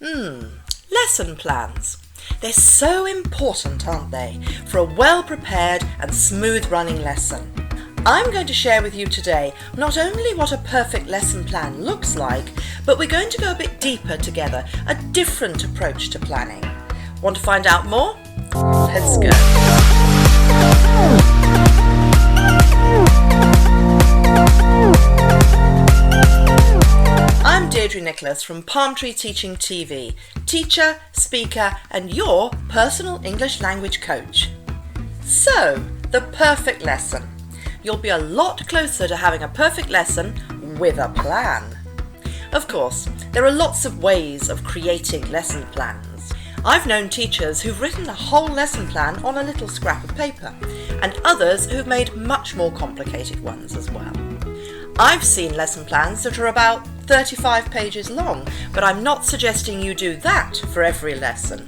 Lesson plans. They're so important, aren't they, for a well-prepared and smooth-running lesson. I'm going to share with you today not only what a perfect lesson plan looks like, but we're going to go a bit deeper together, a different approach to planning. Want to find out more? Let's go. I'm Deirdre Nicholas from Palm Tree Teaching TV, teacher, speaker and your personal English language coach. So, the perfect lesson. You'll be a lot closer to having a perfect lesson with a plan. Of course, there are lots of ways of creating lesson plans. I've known teachers who've written a whole lesson plan on a little scrap of paper, and others who've made much more complicated ones as well. I've seen lesson plans that are about 35 pages long, but I'm not suggesting you do that for every lesson.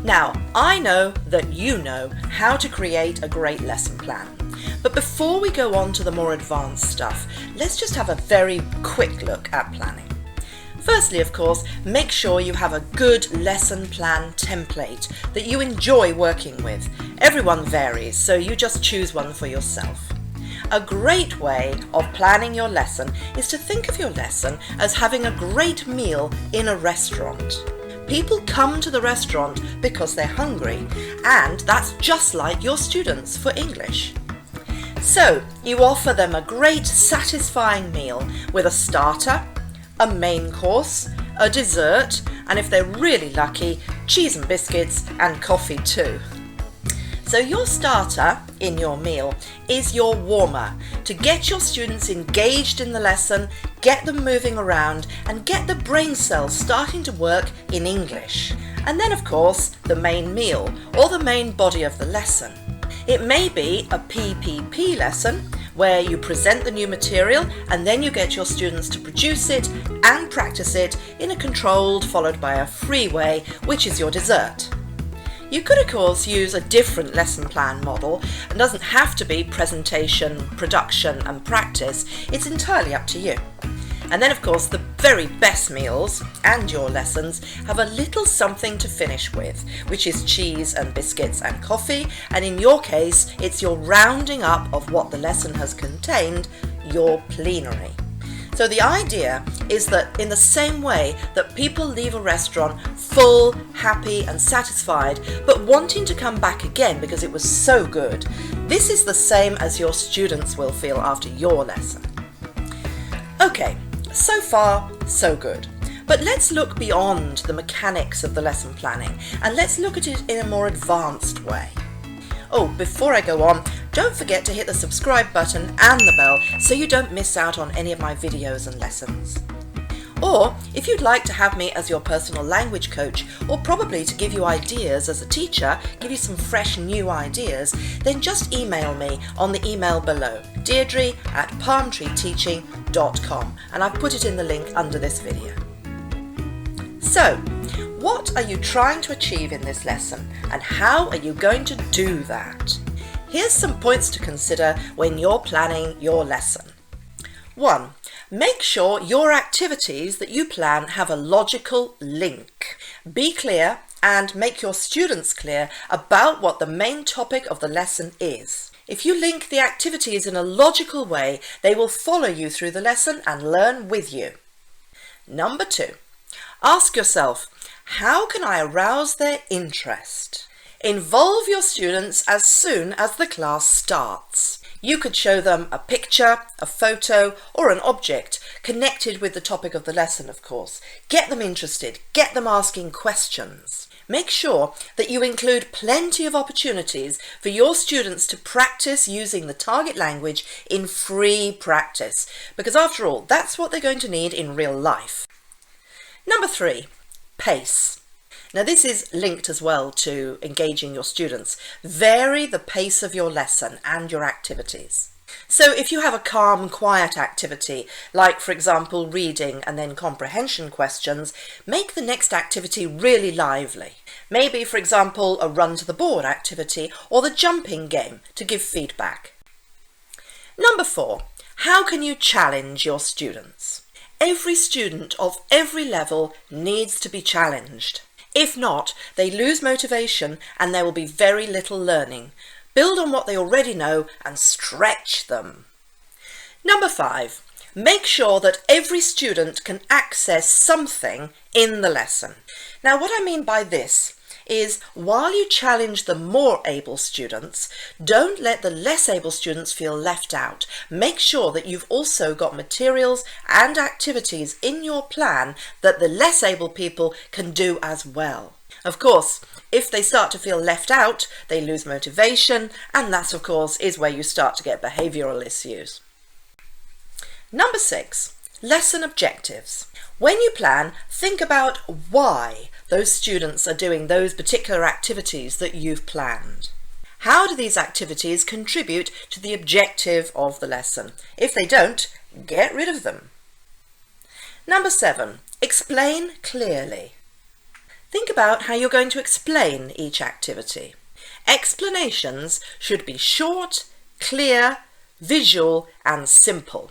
Now, I know that you know how to create a great lesson plan. But before we go on to the more advanced stuff, let's just have a very quick look at planning. Firstly, of course, make sure you have a good lesson plan template that you enjoy working with. Everyone varies, so you just choose one for yourself. A great way of planning your lesson is to think of your lesson as having a great meal in a restaurant. People come to the restaurant because they're hungry, and that's just like your students for English. So, you offer them a great satisfying meal with a starter, a main course, a dessert, and if they're really lucky, cheese and biscuits and coffee too. So your starter in your meal is your warmer to get your students engaged in the lesson, get them moving around and get the brain cells starting to work in English. And then of course the main meal or the main body of the lesson. It may be a PPP lesson where you present the new material and then you get your students to produce it and practice it in a controlled followed by a free way, which is your dessert. You could of course use a different lesson plan model and doesn't have to be presentation, production and practice. It's entirely up to you. And then of course the very best meals and your lessons have a little something to finish with, which is cheese and biscuits and coffee, and in your case it's your rounding up of what the lesson has contained, your plenary. So the idea is that in the same way that people leave a restaurant full, happy and satisfied, but wanting to come back again because it was so good, this is the same as your students will feel after your lesson. Okay, so far so good. But let's look beyond the mechanics of the lesson planning and let's look at it in a more advanced way. Oh, before I go on, don't forget to hit the subscribe button and the bell so you don't miss out on any of my videos and lessons. Or, if you'd like to have me as your personal language coach, or probably to give you ideas as a teacher, give you some fresh new ideas, then just email me on the email below, deirdre@palmtreeteaching.com, and I've put it in the link under this video. So, what are you trying to achieve in this lesson, and how are you going to do that? Here's some points to consider when you're planning your lesson. 1. Make sure your activities that you plan have a logical link. Be clear and make your students clear about what the main topic of the lesson is. If you link the activities in a logical way, they will follow you through the lesson and learn with you. Number 2. Ask yourself, how can I arouse their interest? Involve your students as soon as the class starts. You could show them a picture, a photo, or an object connected with the topic of the lesson, of course. Get them interested, get them asking questions. Make sure that you include plenty of opportunities for your students to practice using the target language in free practice, because after all, that's what they're going to need in real life. Number 3, pace. Now this is linked as well to engaging your students. Vary the pace of your lesson and your activities. So if you have a calm, quiet activity, like for example reading and then comprehension questions, make the next activity really lively. Maybe for example a run to the board activity or the jumping game to give feedback. Number 4, how can you challenge your students? Every student of every level needs to be challenged. If not, they lose motivation and there will be very little learning. Build on what they already know and stretch them. Number 5. Make sure that every student can access something in the lesson. Now, what I mean by this is, while you challenge the more able students, don't let the less able students feel left out. Make sure that you've also got materials and activities in your plan that the less able people can do as well. Of course, if they start to feel left out, they lose motivation, and that, of course, is where you start to get behavioural issues. Number 6. Lesson objectives. When you plan, think about why those students are doing those particular activities that you've planned. How do these activities contribute to the objective of the lesson? If they don't, get rid of them. Number 7. Explain clearly. Think about how you're going to explain each activity. Explanations should be short, clear, visual, and simple.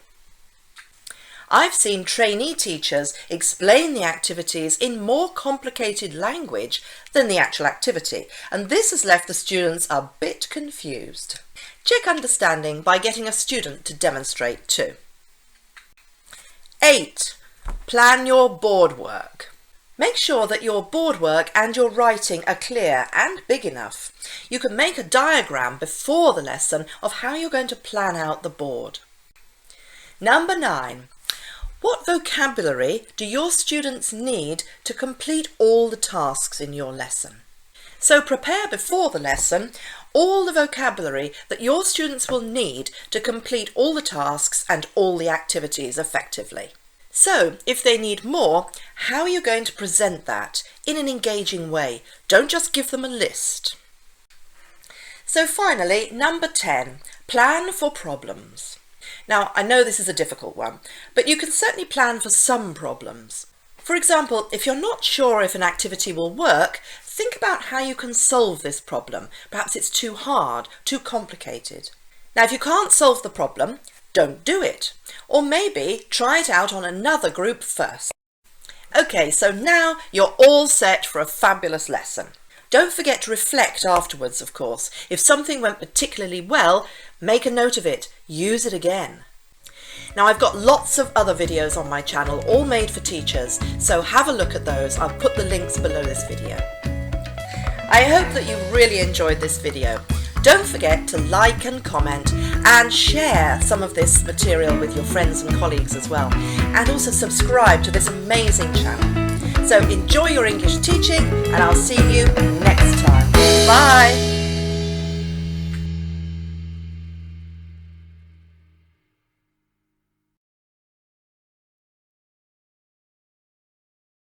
I've seen trainee teachers explain the activities in more complicated language than the actual activity, and this has left the students a bit confused. Check understanding by getting a student to demonstrate too. 8. Plan your board work. Make sure that your board work and your writing are clear and big enough. You can make a diagram before the lesson of how you're going to plan out the board. Number 9. What vocabulary do your students need to complete all the tasks in your lesson? So prepare before the lesson all the vocabulary that your students will need to complete all the tasks and all the activities effectively. So if they need more, how are you going to present that in an engaging way? Don't just give them a list. So finally, number 10, plan for problems. Now, I know this is a difficult one, but you can certainly plan for some problems. For example, if you're not sure if an activity will work, think about how you can solve this problem. Perhaps it's too hard, too complicated. Now, if you can't solve the problem, don't do it. Or maybe try it out on another group first. Okay, so now you're all set for a fabulous lesson. Don't forget to reflect afterwards, of course. If something went particularly well, make a note of it. Use it again. Now, I've got lots of other videos on my channel, all made for teachers, so have a look at those. I'll put the links below this video. I hope that you really enjoyed this video. Don't forget to like and comment and share some of this material with your friends and colleagues as well. And also subscribe to this amazing channel. So enjoy your English teaching, and I'll see you next time.